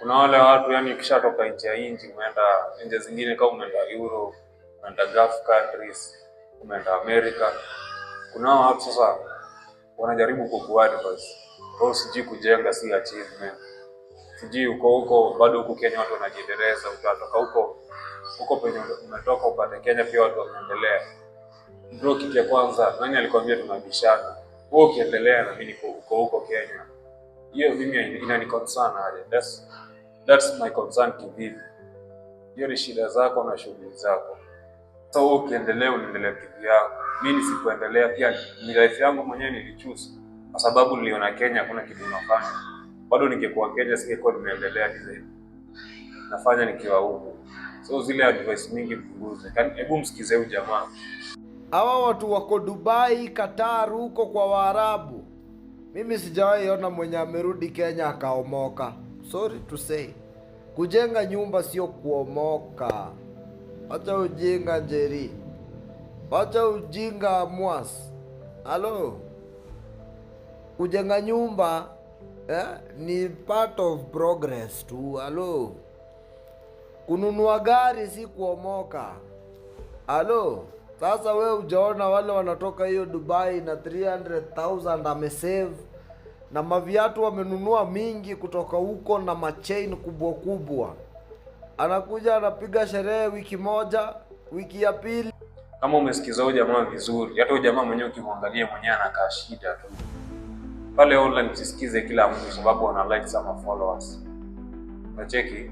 Kuna wale watu yani ukishatoka nje ya nchi umeenda nje zingine, kama umeenda Europe, umeenda Gulf countries, umeenda America, kuna watu sasa wanajaribu kukuadvise. Kwa sijui kujenga si achievement. Sijui huko bado huko Kenya watu wanajiendeleza, utatoka huko penye umetoka upate Kenya pia watu wanaendelea. Bro, kitu ya kwanza nani alikwambia tunabishana? Wewe ukiendelea na mimi niko huko Kenya. Hiyo mimi inani concern aje. That's my concern kivipi? Hiyo ni shida zako na shughuli zako. Sasa wewe ukiendelea unaendelea kivyako. Mimi nisipoendelea pia ni life yangu mwenyewe nilichoose. Kwa sababu niliona Kenya hakuna kitu nafanya. Bado ningekuwa Kenya singekuwa nimeendelea hivi. Nafanya nikiwa huko. So zile advice mingi mpunguze. Hebu msikize huyu jamaa. Hawa watu wako Dubai, Qatar huko kwa Waarabu. Mimi sijawahi ona mwenye amerudi Kenya akaomoka. Sorry to say. Kujenga nyumba sio kuomoka. Acha ujinga Njeri. Acha ujinga Mwas. Halo. Kujenga nyumba ni part of progress tu. Halo. Kununua gari si kuomoka. Halo. Sasa wewe hujaona wale wanatoka hiyo Dubai na 300,000 amesave, na maviatu wamenunua mingi kutoka huko na machain kubwa kubwa. Anakuja anapiga sherehe wiki moja, wiki ya pili. Kama umesikiza huyo jamaa vizuri, hata huyo jamaa mwenyewe ukimwangalia mwenyewe anakaa shida tu. Pale online usisikize kila mtu sababu ana likes ama followers. Unacheki?